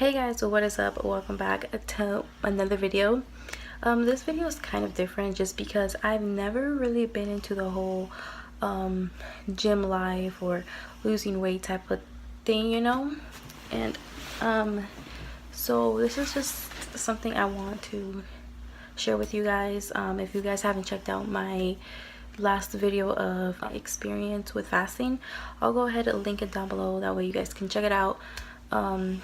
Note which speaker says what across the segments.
Speaker 1: Hey guys, so what is up? Welcome back to another video. This video is kind of different just because I've never really been into the whole gym life or losing weight type of thing, and so this is just something I want to share with you guys. If you guys haven't checked out my last video of my experience with fasting, I'll go ahead and link it down below, that way you guys can check it out and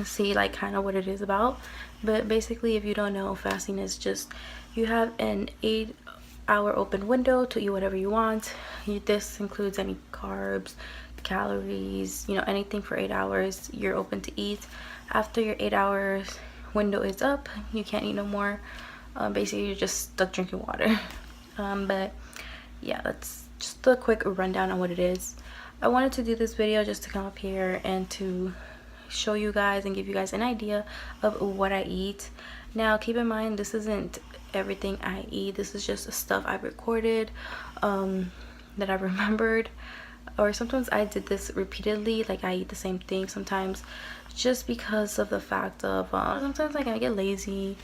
Speaker 1: see like kind of what it is about. But basically, if you don't know, fasting is just you have an 8-hour open window to eat whatever you want. This includes any carbs, calories, anything for 8 hours you're open to eat. After your 8 hours window is up, you can't eat no more. Basically you're just stuck drinking water. But yeah, that's just a quick rundown on what it is. I wanted to do this video just to come up here and to show you guys and give you guys an idea of what I eat. Now keep in mind, this isn't everything I eat. This is just stuff I've recorded, that I remembered, or sometimes I did this repeatedly, like I eat the same thing sometimes, just because of the fact of sometimes like I get lazy,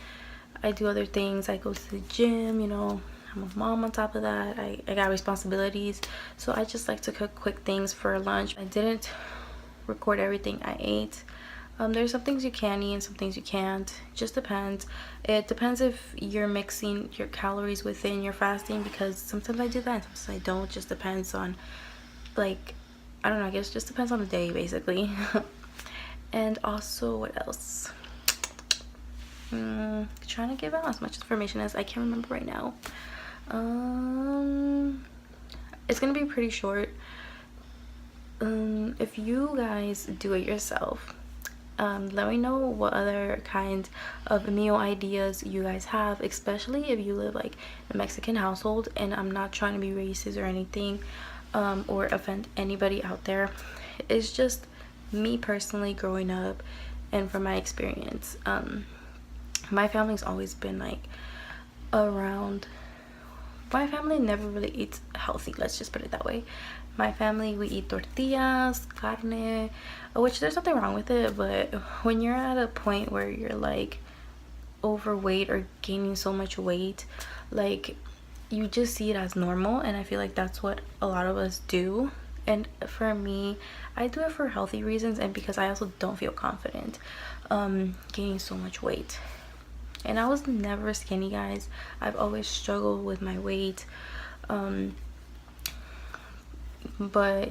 Speaker 1: I do other things, I go to the gym, I'm a mom on top of that, I got responsibilities, so I just like to cook quick things for lunch. I didn't record everything I ate. There's some things you can eat and some things you can't. Just depends. It depends if you're mixing your calories within your fasting, because sometimes I do that and sometimes I don't. Just depends on, like, I don't know, I guess just depends on the day basically. And also, what else? Trying to give out as much information as I can remember right now. It's gonna be pretty short. If you guys do it yourself, let me know what other kind of meal ideas you guys have, especially if you live like in a Mexican household. And I'm not trying to be racist or anything, or offend anybody out there. It's just me personally growing up and from my experience. My family's always been like around, my family never really eats healthy, let's just put it that way. My family, we eat tortillas, carne, which there's nothing wrong with it, but when you're at a point where you're like overweight or gaining so much weight, like you just see it as normal, and I feel like that's what a lot of us do. And for me, I do it for healthy reasons, and because I also don't feel confident gaining so much weight. And I was never skinny, guys. I've always struggled with my weight, but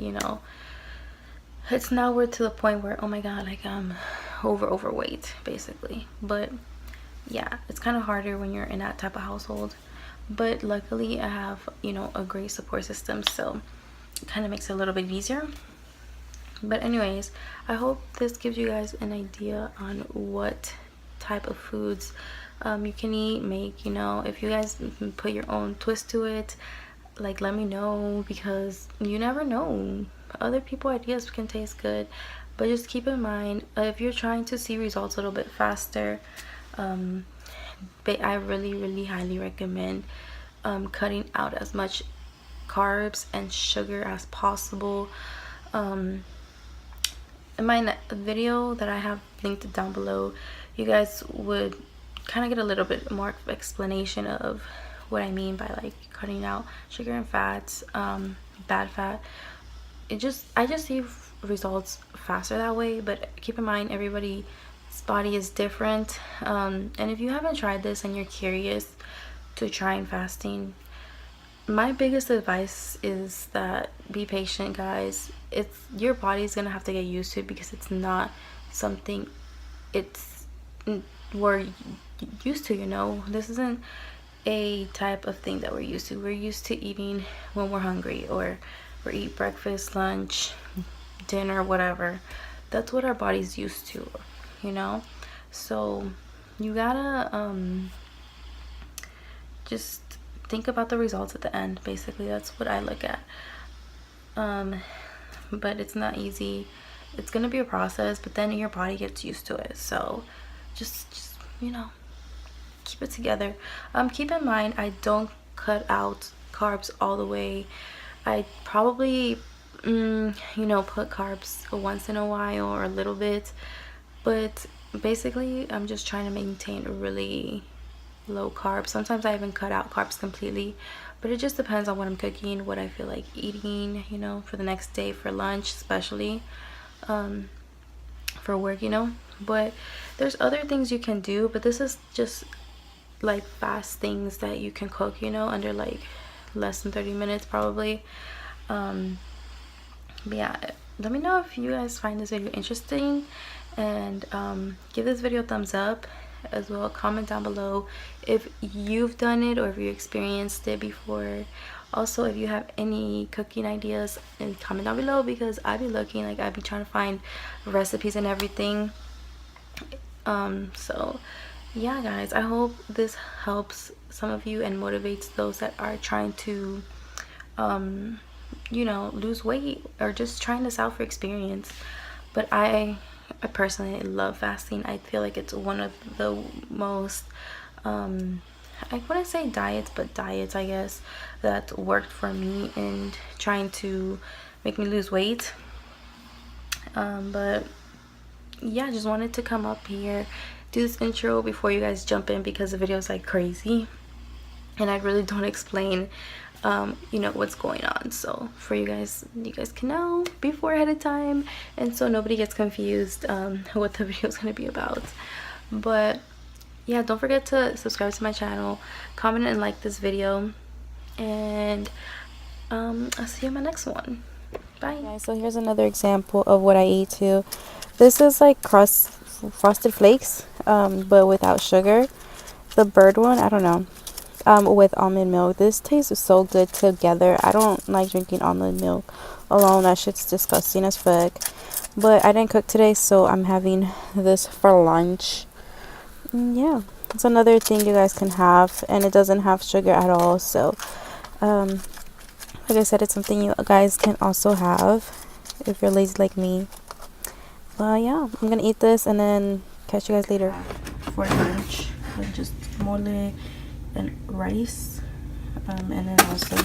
Speaker 1: it's now we're to the point where, oh my god, like I'm overweight basically. But yeah, it's kind of harder when you're in that type of household, but luckily I have a great support system, so it kind of makes it a little bit easier. But anyways, I hope this gives you guys an idea on what type of foods you can eat, make. If you guys put your own twist to it, like let me know, because you never know, other people ideas can taste good. But just keep in mind, if you're trying to see results a little bit faster, but I really highly recommend cutting out as much carbs and sugar as possible. In my video that I have linked down below, you guys would kind of get a little bit more explanation of what I mean by like cutting out sugar and fats, bad fat. I just see results faster that way. But keep in mind, everybody's body is different, and if you haven't tried this and you're curious to trying fasting, my biggest advice is that be patient, guys. It's your body's gonna have to get used to it, because it's not something we're used to. This isn't a type of thing that we're used to. We're used to eating when we're hungry, or we eat breakfast, lunch, dinner, whatever. That's what our body's used to, so you gotta just think about the results at the end. Basically, that's what I look at. But it's not easy. It's gonna be a process, but then your body gets used to it. So just keep it together. Keep in mind, I don't cut out carbs all the way. I probably put carbs once in a while or a little bit, But basically I'm just trying to maintain a really low carb. Sometimes I even cut out carbs completely, but it just depends on what I'm cooking, what I feel like eating, you know, for the next day, for lunch especially, for work, you know. But there's other things you can do, but this is just like fast things that you can cook, you know, under like less than 30 minutes probably. But yeah, let me know if you guys find this video interesting, and give this video a thumbs up as well. Comment down below if you've done it or if you experienced it before. Also, if you have any cooking ideas, and comment down below, because I'd be looking, like I'd be trying to find recipes and everything. So yeah guys, I hope this helps some of you and motivates those that are trying to you know, lose weight or just trying this out for experience. But I personally love fasting. I feel like it's one of the most I wouldn't say diets, but diets I guess, that worked for me in trying to make me lose weight. But yeah, I just wanted to come up here, do this intro before you guys jump in, because the video is like crazy and I really don't explain you know, what's going on. So for you guys can know before ahead of time, and so nobody gets confused what the video is going to be about. But yeah, don't forget to subscribe to my channel, comment and like this video, and I'll see you in my next one. Bye guys. So here's another example of what I eat too. This is like frosted flakes, but without sugar. The bird one, I don't know, with almond milk. This tastes so good together. I don't like drinking almond milk alone. That shit's disgusting as fuck. But I didn't cook today, so I'm having this for lunch. Yeah, it's another thing you guys can have, and it doesn't have sugar at all. So like I said, it's something you guys can also have if you're lazy like me. But yeah, I'm gonna eat this and then catch you guys later for lunch with just mole and rice, and then also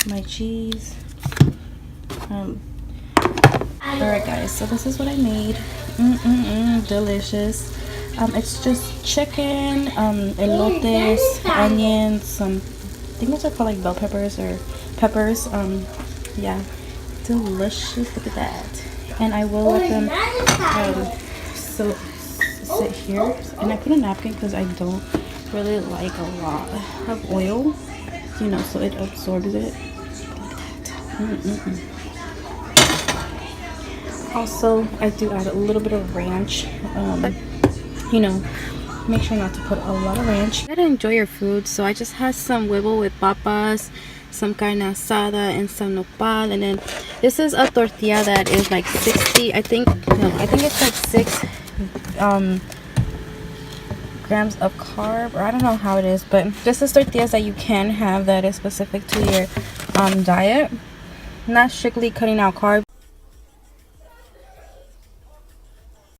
Speaker 1: my cheese. Alright guys, so this is what I made. Delicious. It's just chicken, elotes, onions, some, I think those are called like bell peppers or peppers. Yeah, delicious. Look at that. And I will let them so sit here, and I put a napkin because I don't really like a lot of oil, you know, so it absorbs it. Look at that. Also, I do add a little bit of ranch, you know, make sure not to put a lot of ranch. You gotta enjoy your food, so I just had some huevo with papas, some carne asada, and some nopal. And then this is a tortilla that is like 60, I think it's like 6 grams of carb, or I don't know how it is, but this is tortillas that you can have that is specific to your diet. Not strictly cutting out carbs,